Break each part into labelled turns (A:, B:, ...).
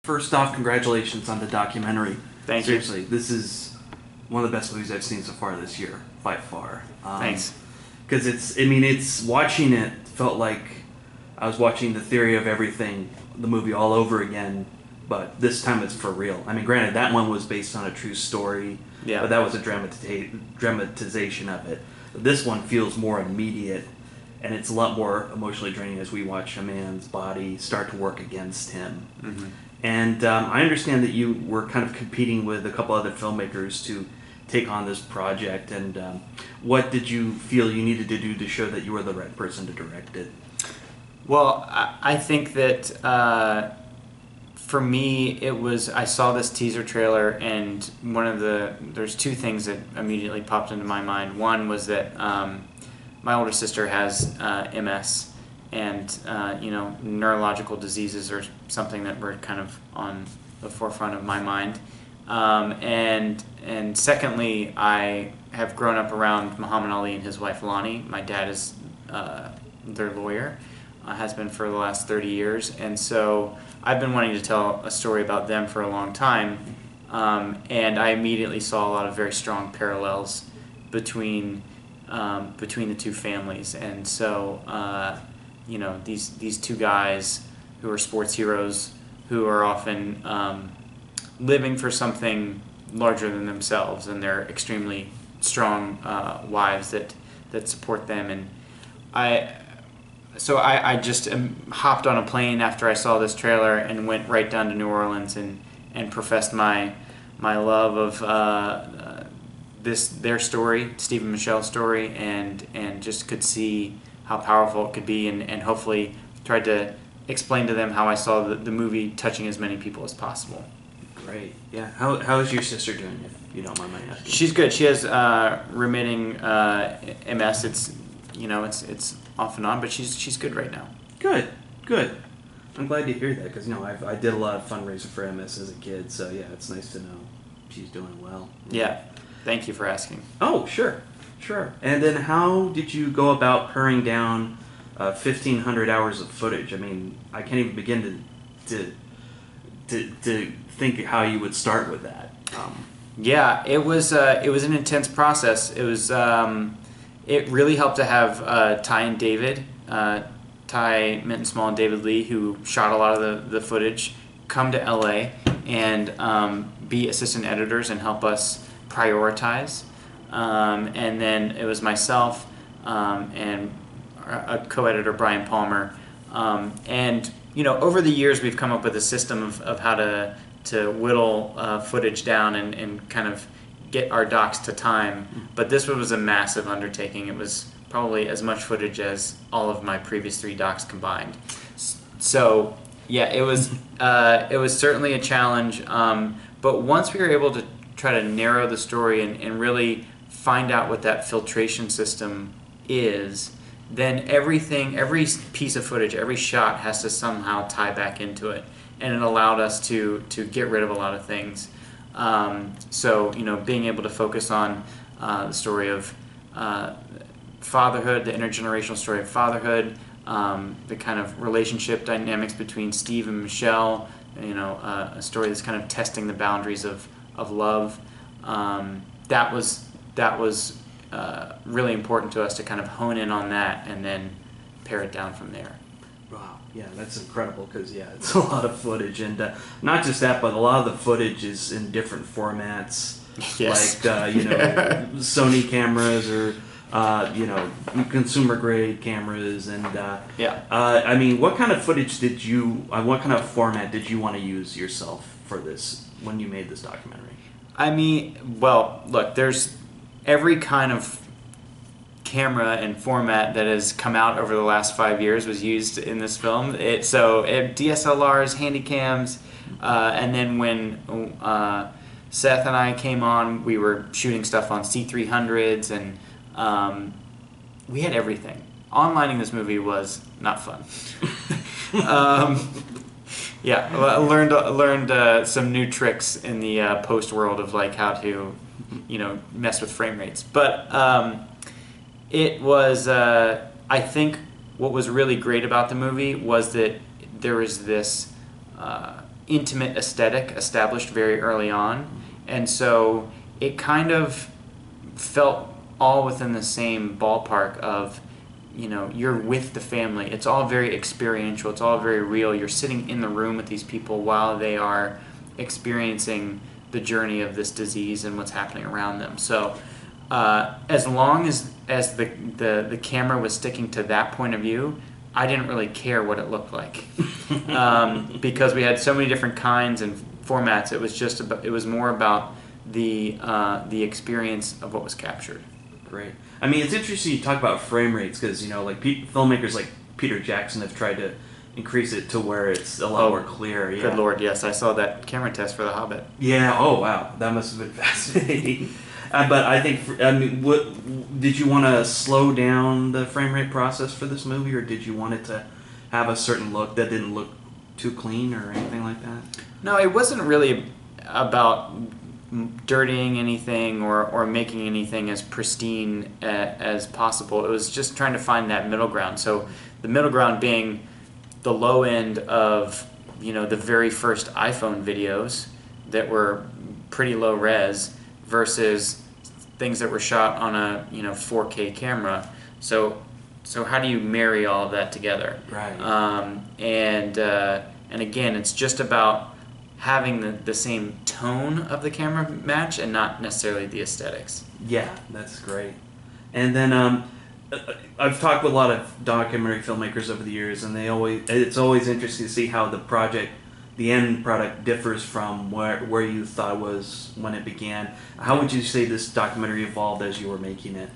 A: First off, congratulations on the documentary.
B: Thank you.
A: Seriously, this is one of the best movies I've seen so far this year, by far.
B: Thanks.
A: Because it's watching it felt like I was watching The Theory of Everything, the movie all over again, but this time it's for real. I mean, granted, that one was based on a true story,
B: Yeah.
A: but that was a dramatization of it. This one feels more immediate, and it's a lot more emotionally draining as we watch a man's body start to work against him.
B: Mm-hmm.
A: And I understand that you were kind of competing with a couple other filmmakers to take on this project. And what did you feel you needed to do to show that you were the right person to direct it?
B: Well, I think that for me, it was, I saw this teaser trailer, and there's two things that immediately popped into my mind. One was that my older sister has MS, and neurological diseases are something that were kind of on the forefront of my mind. And secondly, I have grown up around Muhammad Ali and his wife Lonnie. My dad is their lawyer, has been for the last 30 years, and so I've been wanting to tell a story about them for a long time, and I immediately saw a lot of very strong parallels between the two families. And so these two guys who are sports heroes, who are often living for something larger than themselves, and they're extremely strong wives that support them. And I just hopped on a plane after I saw this trailer and went right down to New Orleans and professed my love of their story, Steve and Michelle's story, and just could see how powerful it could be, and hopefully tried to explain to them how I saw the movie touching as many people as possible.
A: Great. Yeah. How is your sister doing, if you don't mind my asking?
B: She's good. She has remitting MS. It's off and on, but she's good right now.
A: Good. I'm glad to hear that, because I did a lot of fundraising for MS as a kid, so yeah, it's nice to know she's doing well.
B: Yeah. Thank you for asking.
A: Oh, sure. And then how did you go about paring down 1,500 hours of footage? I mean, I can't even begin to think how you would start with that.
B: Yeah, it was an intense process. It was it really helped to have Ty and David, Ty Minton Small and David Lee, who shot a lot of the footage, come to LA and be assistant editors and help us prioritize. And then it was myself and a co-editor, Brian Palmer. And over the years we've come up with a system of how to whittle footage down and kind of get our docs to time. But this was a massive undertaking. It was probably as much footage as all of my previous 3 docs combined. So yeah, it was certainly a challenge. But once we were able to try to narrow the story and really find out what that filtration system is, then every piece of footage, every shot has to somehow tie back into it. And it allowed us to get rid of a lot of things. So being able to focus on the story of fatherhood, the intergenerational story of fatherhood, the kind of relationship dynamics between Steve and Michelle, a story that's kind of testing the boundaries of love. That was really important to us to kind of hone in on that and then pare it down from there.
A: Wow, yeah, that's incredible, because it's a lot of footage, and not just that, but a lot of the footage is in different formats.
B: Yes.
A: Like Sony cameras or consumer grade cameras, and
B: yeah.
A: I mean, what kind of footage what kind of format did you want to use yourself for this when you made this documentary? I
B: mean, well, look, there's every kind of camera and format that has come out over the last 5 years was used in this film. DSLRs, handycams, and then when Seth and I came on, we were shooting stuff on C300s, and we had everything. Onlining this movie was not fun. Yeah, I learned some new tricks in the post world of like how to, mess with frame rates. But it was, I think, what was really great about the movie was that there was this intimate aesthetic established very early on, and so it kind of felt all within the same ballpark of, you're with the family. It's all very experiential. It's all very real. You're sitting in the room with these people while they are experiencing the journey of this disease and what's happening around them. So as long as the camera was sticking to that point of view, I didn't really care what it looked like. Because we had so many different kinds and formats. It was more about the experience of what was captured.
A: Great. I mean, it's interesting you talk about frame rates because, filmmakers like Peter Jackson have tried to increase it to where it's a lot more clear. Yeah.
B: Good Lord, yes. I saw that camera test for The Hobbit.
A: Yeah, oh wow. That must have been fascinating. But I think, what did you want to slow down the frame rate process for this movie, or did you want it to have a certain look that didn't look too clean or anything like that?
B: No, it wasn't really about dirtying anything or making anything as pristine as possible. It was just trying to find that middle ground. So the middle ground being the low end of the very first iPhone videos that were pretty low res versus things that were shot on a 4K camera. So how do you marry all of that together?
A: Right.
B: And again, it's just about having the same tone of the camera match and not necessarily the aesthetics.
A: Yeah, that's great. And then I've talked with a lot of documentary filmmakers over the years, and it's always interesting to see how the end product differs from where you thought it was when it began. How would you say this documentary evolved as you were making it?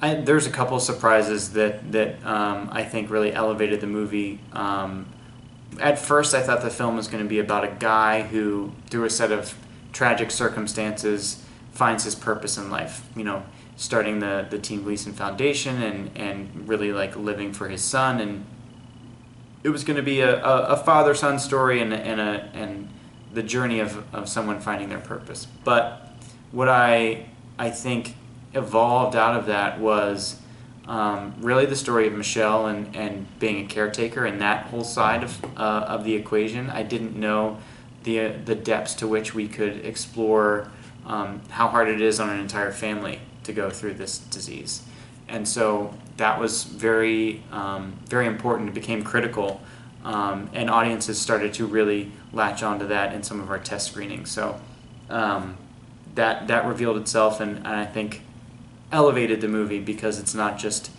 B: There's a couple of surprises that I think really elevated the movie. At first, I thought the film was going to be about a guy who, through a set of tragic circumstances, finds his purpose in life. Starting the Steve Gleason Foundation and really living for his son, and it was going to be a father-son story and the journey of someone finding their purpose. But what I think evolved out of that was really the story of Michelle and being a caretaker and that whole side of the equation. I didn't know the depths to which we could explore how hard it is on an entire family to go through this disease. And so that was very, very important. It became critical, and audiences started to really latch onto that in some of our test screenings. So that revealed itself, and I think elevated the movie because it's not just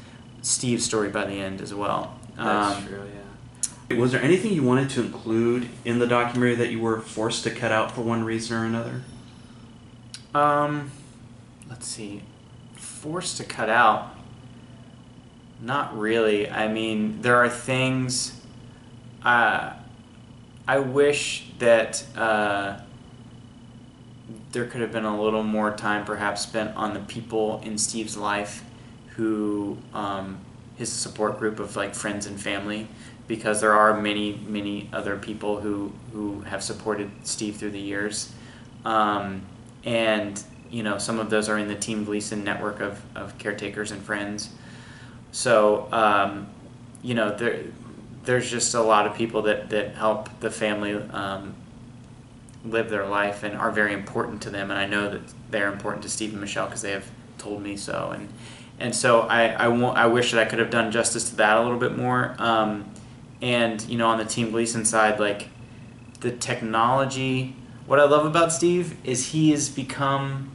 B: Steve's story by the end as well.
A: That's true, yeah. Was there anything you wanted to include in the documentary that you were forced to cut out for one reason or another?
B: Let's see. Forced to cut out? Not really. I mean, there are things I wish that there could have been a little more time perhaps spent on the people in Steve's life who, his support group of friends and family, because there are many other people who have supported Steve through the years. And some of those are in the Team Gleason network of caretakers and friends. So, there's just a lot of people that help the family live their life and are very important to them. And I know that they're important to Steve and Michelle because they have told me so. And so I wish that I could have done justice to that a little bit more. And, on the Team Gleason side, the technology, what I love about Steve is he has become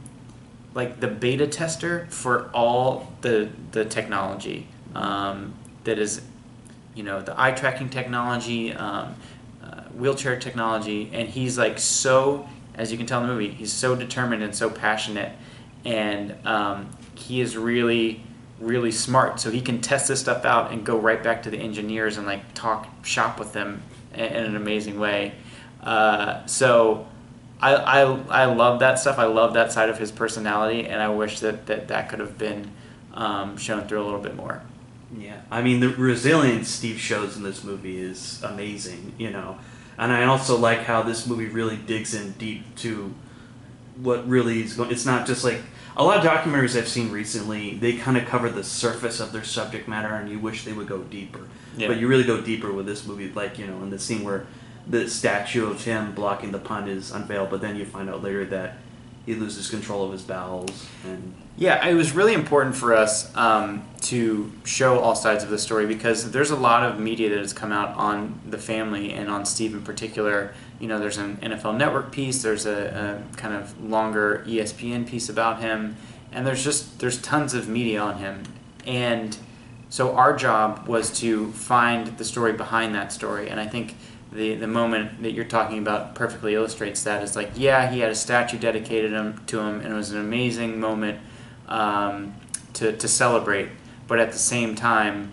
B: the beta tester for all the technology that is, the eye tracking technology, wheelchair technology, and he's so, as you can tell in the movie, he's so determined and so passionate, and he is really, really smart, so he can test this stuff out and go right back to the engineers and talk shop with them in an amazing way. So I love that stuff. I love that side of his personality, and I wish that could have been shown through a little bit more.
A: Yeah, I mean, the resilience Steve shows in this movie is amazing, and I also like how this movie really digs in deep to what really is going. It's not just a lot of documentaries I've seen recently, they kind of cover the surface of their subject matter, and you wish they would go deeper. Yeah. But you really go deeper with this movie, in the scene where the statue of him blocking the pun is unveiled, but then you find out later that he loses control of his bowels. And
B: yeah, it was really important for us to show all sides of the story, because there's a lot of media that has come out on the family and on Steve in particular. You know, there's an NFL Network piece, there's a kind of longer ESPN piece about him, and there's tons of media on him. And so our job was to find the story behind that story, and I think the moment that you're talking about perfectly illustrates that. It's like, yeah, he had a statue dedicated to him, and it was an amazing moment to celebrate. But at the same time,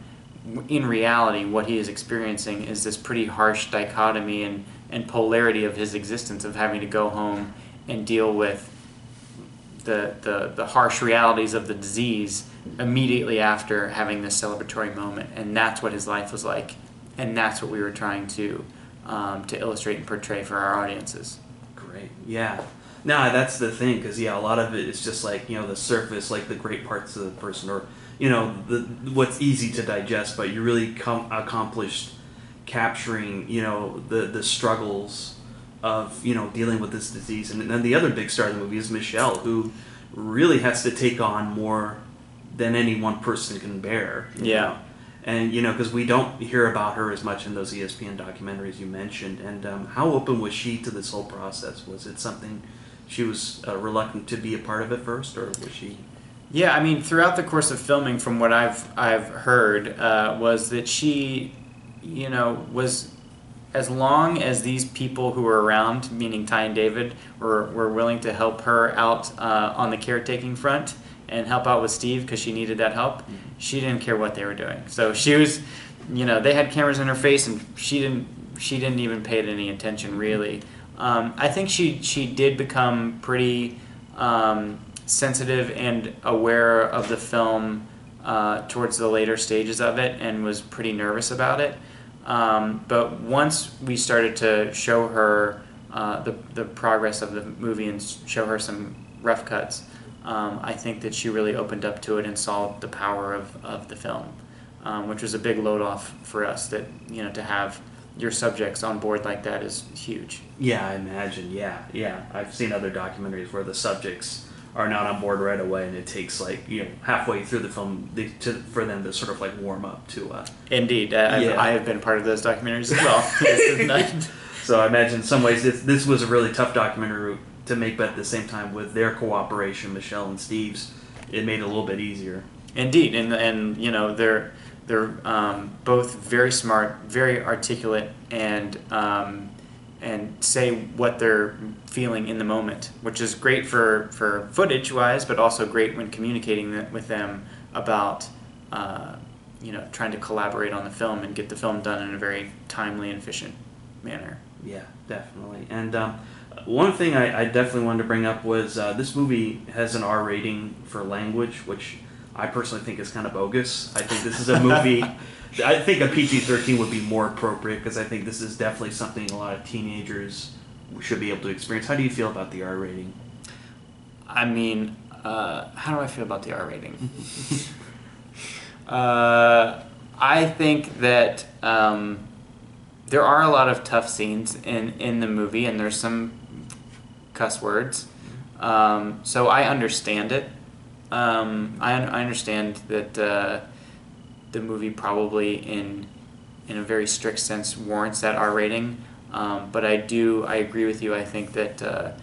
B: in reality, what he is experiencing is this pretty harsh dichotomy and polarity of his existence, of having to go home and deal with the harsh realities of the disease immediately after having this celebratory moment. And that's what his life was like, and that's what we were trying to illustrate and portray for our audiences.
A: Great, yeah. No, that's the thing, because a lot of it is just like, the surface, like the great parts of the person, or what's easy to digest, but you really accomplished capturing the struggles of dealing with this disease. And then the other big star of the movie is Michelle, who really has to take on more than any one person can bear. You know? And because we don't hear about her as much in those ESPN documentaries you mentioned. And how open was she to this whole process? Was it something she was reluctant to be a part of at first, or was she?
B: Yeah, I mean, throughout the course of filming, from what I've heard, was that she, was, as long as these people who were around, meaning Ty and David, were willing to help her out on the caretaking front and help out with Steve, because she needed that help, she didn't care what they were doing. So she was, they had cameras in her face, and she didn't even pay it any attention, really. I think she did become pretty sensitive and aware of the film towards the later stages of it, and was pretty nervous about it. But once we started to show her the progress of the movie and show her some rough cuts, I think that she really opened up to it and saw the power of the film, which was a big load off for us. That to have your subjects on board like that is huge.
A: Yeah, I imagine. Yeah. I've seen other documentaries where the subjects are not on board right away, and it takes halfway through the film for them to sort of warm up to.
B: Indeed, I have been part of those documentaries as well.
A: So I imagine in some ways this was a really tough documentary to make, but at the same time, with their cooperation, Michelle and Steve's, it made it a little bit easier.
B: Indeed, and they're both very smart, very articulate, and say what they're feeling in the moment, which is great for footage-wise, but also great when communicating with them about trying to collaborate on the film and get the film done in a very timely and efficient manner.
A: Yeah, definitely. And one thing I definitely wanted to bring up was this movie has an R rating for language, which I personally think is kind of bogus. I think this is a movie... I think a PG-13 would be more appropriate, because I think this is definitely something a lot of teenagers should be able to experience. How do you feel about the R rating?
B: I mean, how do I feel about the R rating? I think that there are a lot of tough scenes in the movie, and there's some cuss words. So I understand it. I understand that the movie probably, in a very strict sense, warrants that R rating. But I agree with you. I think that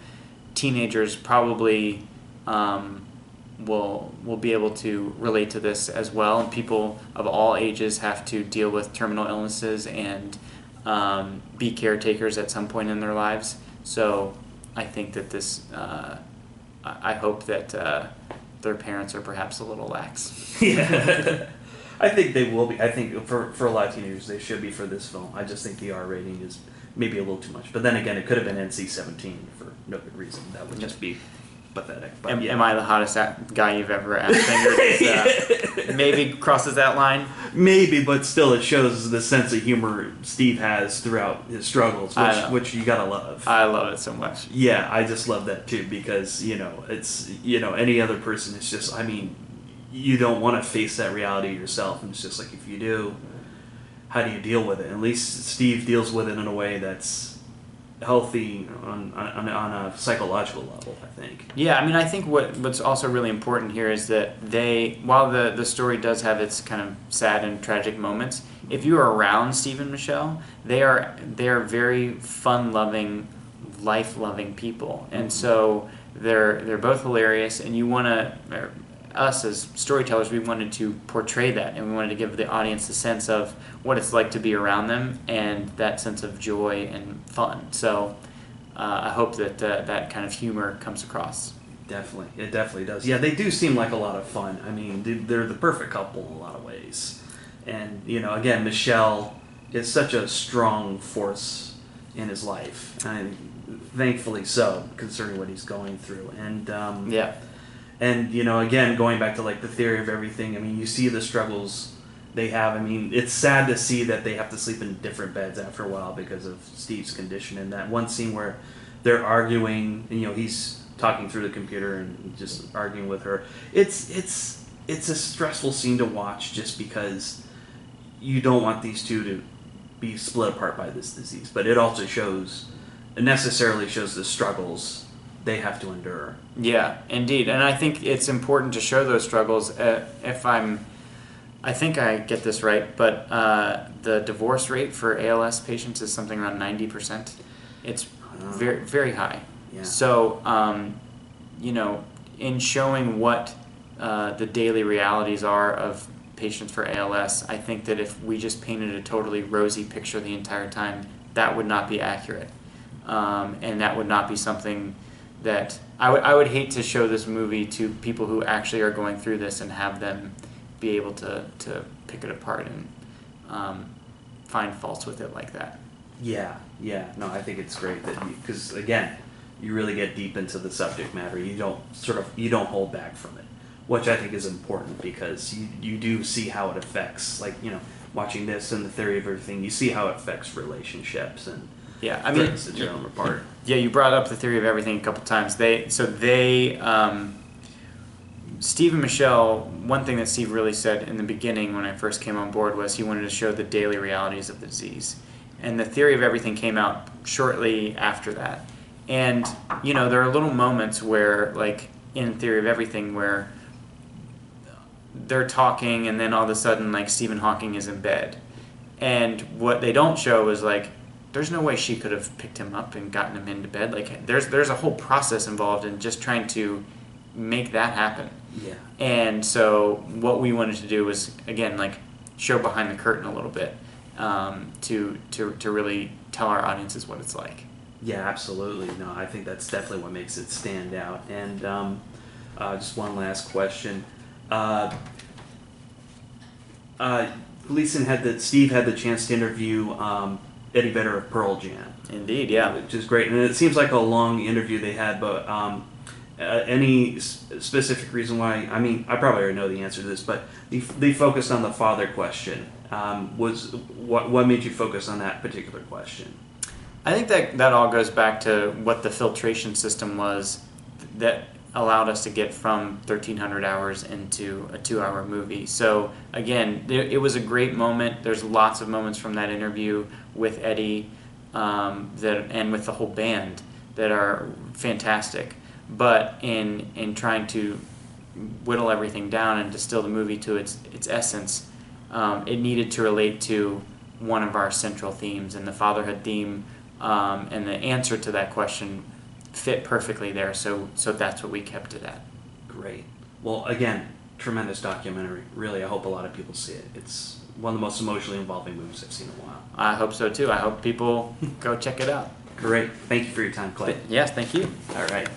B: teenagers probably will be able to relate to this as well. And people of all ages have to deal with terminal illnesses and be caretakers at some point in their lives. So I think that this, I hope that their parents are perhaps a little lax.
A: Yeah. I think they will be. I think for a lot of teenagers, they should be for this film. I just think the R rating is maybe a little too much. But then again, it could have been NC-17 for no good reason. That would just be pathetic. But
B: am I the hottest guy you've ever asked? Maybe crosses that line?
A: Maybe, but still it shows the sense of humor Steve has throughout his struggles, which you gotta love.
B: I love it so much.
A: Yeah, I just love that too, because, it's, any other person, it's just, you don't want to face that reality yourself, and it's just like, if you do, how do you deal with it? At least Steve deals with it in a way that's healthy on a psychological level, I think.
B: Yeah, I mean, I think what's also really important here is that while the story does have its kind of sad and tragic moments, if you are around Steve and Michelle, they are very fun-loving, life-loving people, and so they're both hilarious, and you want to. Us as storytellers, we wanted to portray that, and we wanted to give the audience a sense of what it's like to be around them and that sense of joy and fun. So I hope that that kind of humor comes across.
A: Definitely, it definitely does. Yeah, they do seem like a lot of fun. I mean, they're the perfect couple in a lot of ways. And, again, Michelle is such a strong force in his life, and thankfully so, considering what he's going through. And
B: yeah.
A: And, again, going back to, like, the theory of everything, I mean, you see the struggles they have. I mean, it's sad to see that they have to sleep in different beds after a while because of Steve's condition. And that one scene where they're arguing, and, he's talking through the computer and just arguing with her. It's a stressful scene to watch just because you don't want these two to be split apart by this disease. But it also necessarily shows the struggles they have to endure.
B: Yeah, indeed. And I think it's important to show those struggles. I think I get this right, but the divorce rate for ALS patients is something around 90%. It's very, very high.
A: Yeah.
B: So, in showing what the daily realities are of patients for ALS, I think that if we just painted a totally rosy picture the entire time, that would not be accurate. And that would not be something that I would hate to show this movie to people who actually are going through this and have them be able to pick it apart and find faults with it like that.
A: Yeah. No, I think it's great that because again, you really get deep into the subject matter. You don't hold back from it, which I think is important because you do see how it affects, like, watching this and the theory of everything. You see how it affects relationships and things that tear them apart.
B: Yeah, you brought up the theory of everything a couple times. Steve and Michelle, one thing that Steve really said in the beginning when I first came on board was he wanted to show the daily realities of the disease. And the theory of everything came out shortly after that. And, there are little moments where, like, in theory of everything, where they're talking and then all of a sudden, like, Stephen Hawking is in bed. And what they don't show is, like, there's no way she could have picked him up and gotten him into bed. Like, there's a whole process involved in just trying to make that happen.
A: Yeah.
B: And so what we wanted to do was, again, like, show behind the curtain a little bit, to really tell our audiences what it's like.
A: Yeah, absolutely. No, I think that's definitely what makes it stand out. And just one last question. Steve had the chance to interview Eddie Vedder of Pearl Jam.
B: Indeed, yeah.
A: Which is great. And it seems like a long interview they had, but any specific reason why? I mean, I probably already know the answer to this, but they focused on the father question. What made you focus on that particular question?
B: I think that all goes back to what the filtration system was that allowed us to get from 1,300 hours into a 2-hour movie. So again, it was a great moment. There's lots of moments from that interview with Eddie and with the whole band that are fantastic. But in trying to whittle everything down and distill the movie to its essence, it needed to relate to one of our central themes, and the fatherhood theme, and the answer to that question fit perfectly there. So that's what we kept it at.
A: Great. Well, again, tremendous documentary. Really, I hope a lot of people see it. It's one of the most emotionally involving movies I've seen in a while.
B: I hope so too. I hope people go check it out.
A: Great. Thank you for your time, Clay.
B: Yes, thank you.
A: All right.